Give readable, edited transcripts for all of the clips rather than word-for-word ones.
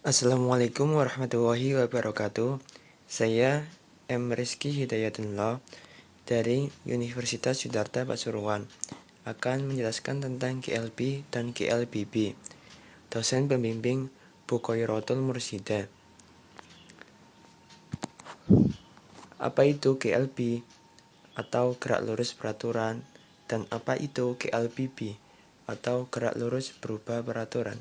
Assalamualaikum warahmatullahi wabarakatuh. Saya M. Rizky Hidayatullah dari Universitas Siddhartha Pasuruan akan menjelaskan tentang GLB dan GLBB. Dosen pembimbing Bu Khoirotul Murshidah. Apa itu GLB atau gerak lurus peraturan, dan apa itu GLBB atau gerak lurus berubah peraturan?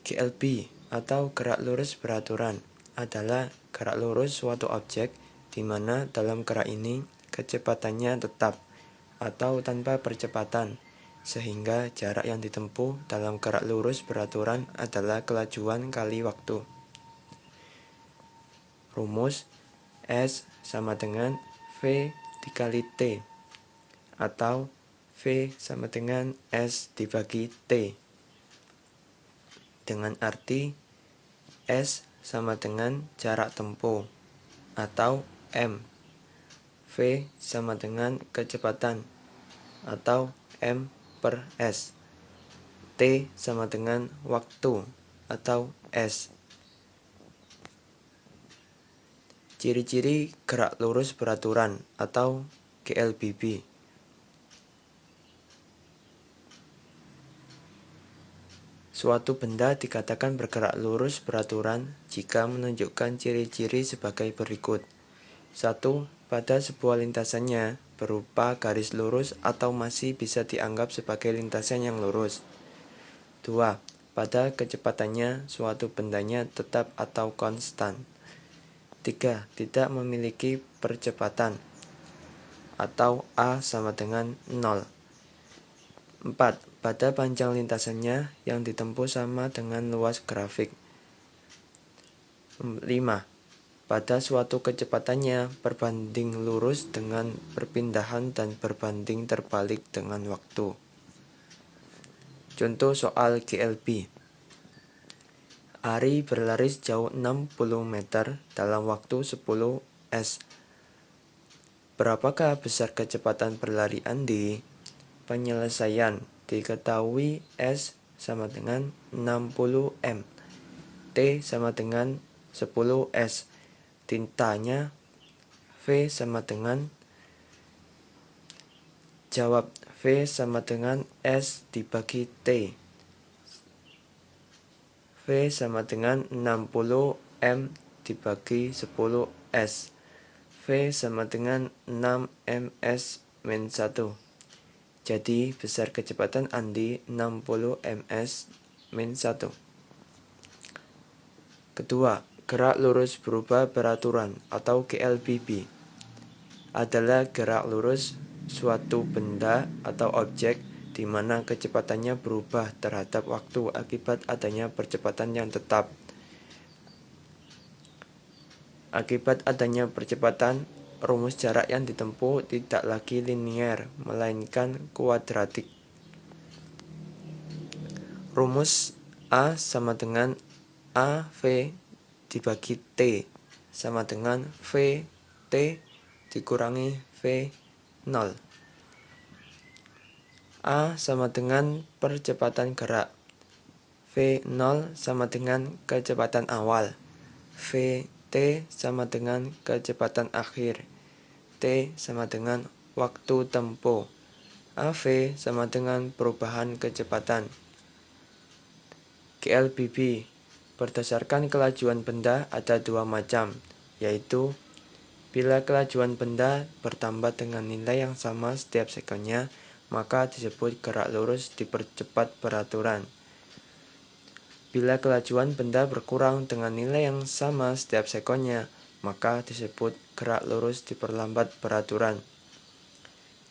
GLB atau gerak lurus beraturan adalah gerak lurus suatu objek di mana dalam gerak ini kecepatannya tetap atau tanpa percepatan, sehingga jarak yang ditempuh dalam gerak lurus beraturan adalah kelajuan kali waktu. Rumus S sama dengan V dikali T atau V sama dengan S dibagi T, dengan arti S sama dengan jarak tempuh atau M, V sama dengan kecepatan atau M per S, T sama dengan waktu atau S. Ciri-ciri gerak lurus beraturan atau GLBB. Suatu benda dikatakan bergerak lurus beraturan jika menunjukkan ciri-ciri sebagai berikut. 1. Pada sebuah lintasannya berupa garis lurus atau masih bisa dianggap sebagai lintasan yang lurus. 2. Pada kecepatannya suatu bendanya tetap atau konstan. 3. Tidak memiliki percepatan atau A sama dengan 0. 4. Pada panjang lintasannya yang ditempuh sama dengan luas grafik. 5. Pada suatu kecepatannya berbanding lurus dengan perpindahan dan berbanding terbalik dengan waktu. Contoh soal GLB. Ari berlari sejauh 60 meter dalam waktu 10 s. Berapakah besar kecepatan berlari Andi? Penyelesaian. Diketahui S sama dengan 60 m, T sama dengan 10 s. Tintanya V sama dengan, jawab, V sama dengan S dibagi T. V sama dengan 60 m dibagi 10 s. V sama dengan 6 ms min 1. Jadi besar kecepatan Andi 60 ms min 1. Kedua, gerak lurus berubah peraturan atau GLBB adalah gerak lurus suatu benda atau objek di mana kecepatannya berubah terhadap waktu akibat adanya percepatan yang tetap. Akibat adanya percepatan, rumus jarak yang ditempuh tidak lagi linier, melainkan kuadratik. Rumus A sama dengan AV dibagi T sama dengan VT dikurangi V0. A sama dengan percepatan gerak, V0 sama dengan kecepatan awal, VT sama dengan kecepatan akhir, T sama dengan waktu tempuh, AV sama dengan perubahan kecepatan. GLBB berdasarkan kelajuan benda ada dua macam, yaitu bila kelajuan benda bertambah dengan nilai yang sama setiap sekonnya, maka disebut gerak lurus dipercepat peraturan. Bila kelajuan benda berkurang dengan nilai yang sama setiap sekonnya, maka disebut gerak lurus diperlambat peraturan.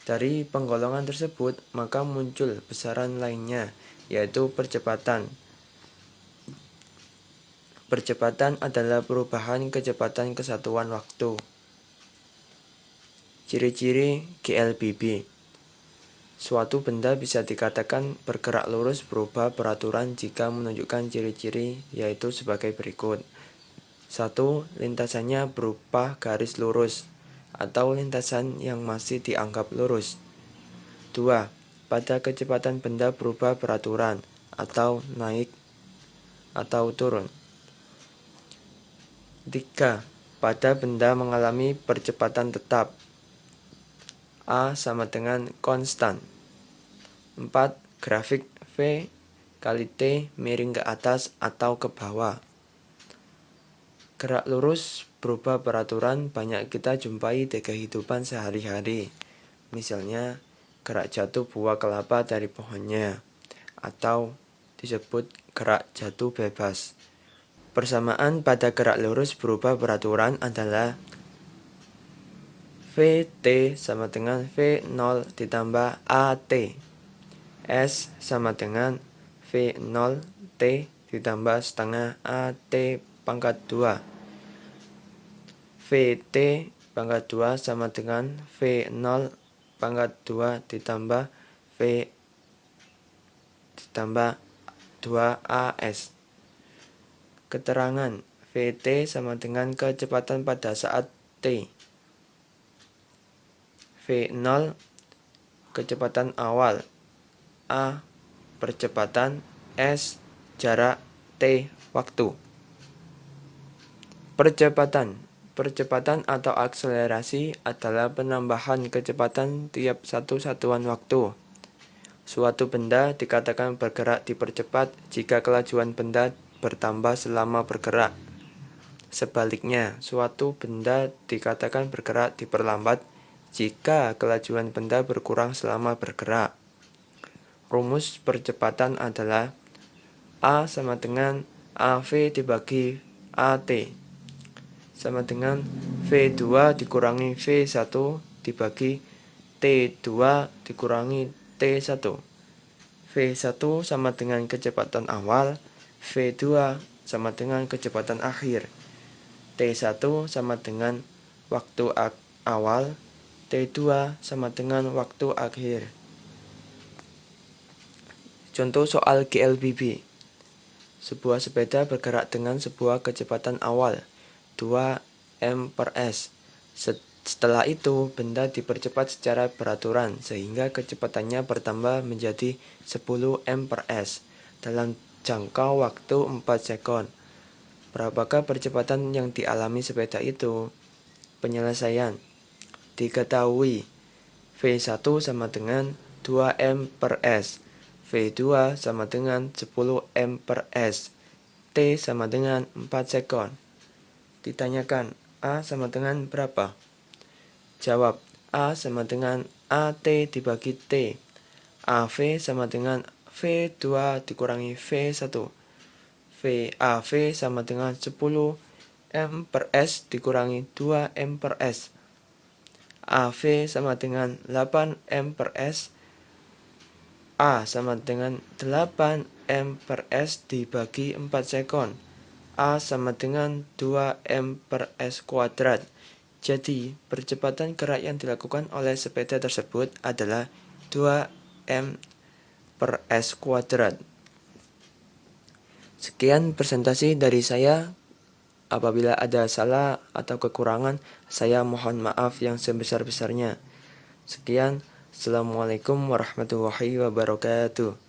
Dari penggolongan tersebut, maka muncul besaran lainnya, yaitu percepatan. Percepatan adalah perubahan kecepatan kesatuan waktu. Ciri-ciri GLBB. Suatu benda bisa dikatakan bergerak lurus berubah peraturan jika menunjukkan ciri-ciri yaitu sebagai berikut. 1. Lintasannya berupa garis lurus atau lintasan yang masih dianggap lurus. 2. Pada kecepatan benda berubah peraturan atau naik. atau turun. 3. Pada benda mengalami percepatan tetap. A sama dengan konstan. 4. Grafik V kali T miring ke atas atau ke bawah. Gerak lurus berupa peraturan banyak kita jumpai di kehidupan sehari-hari. Misalnya, gerak jatuh buah kelapa dari pohonnya, atau disebut gerak jatuh bebas. Persamaan pada gerak lurus berupa peraturan adalah VT sama dengan V0 ditambah AT. S sama dengan V0 T ditambah setengah AT pangkat 2. VT pangkat 2 sama dengan V0 pangkat 2 ditambah V ditambah 2AS. Keterangan VT sama dengan kecepatan pada saat T. V0 kecepatan awal, A percepatan, S jarak, T waktu. Percepatan atau akselerasi adalah penambahan kecepatan tiap satu satuan waktu. Suatu benda dikatakan bergerak dipercepat jika kelajuan benda bertambah selama bergerak. Sebaliknya, suatu benda dikatakan bergerak diperlambat jika kelajuan benda berkurang selama bergerak. Rumus percepatan adalah A sama dengan AV dibagi AT sama dengan V2 dikurangi V1 dibagi T2 dikurangi T1. V1 sama dengan kecepatan awal, V2 sama dengan kecepatan akhir, T1 sama dengan waktu awal, T2 sama dengan waktu akhir. Contoh soal GLBB. Sebuah sepeda bergerak dengan sebuah kecepatan awal 2 m/s. Setelah itu, benda dipercepat secara beraturan sehingga kecepatannya bertambah menjadi 10 m/s dalam jangka waktu 4 sekon. Berapakah percepatan yang dialami sepeda itu? Penyelesaian. Diketahui V1 sama dengan 2 m/s, V2 sama dengan 10 m/s, T sama dengan 4 sekon. Ditanyakan, A sama dengan berapa? Jawab, A sama dengan AT dibagi T. AV sama dengan V2 dikurangi V1. VAV sama dengan 10 m/s dikurangi 2 m/s. AV sama dengan 8 m/s. A sama dengan 8 m/s dibagi 4 sekon. A sama dengan 2 m/s kuadrat. Jadi, percepatan gerak yang dilakukan oleh sepeda tersebut adalah 2 m/s kuadrat. Sekian presentasi dari saya. Apabila ada salah atau kekurangan, saya mohon maaf yang sebesar-besarnya. Sekian, Assalamualaikum warahmatullahi wabarakatuh.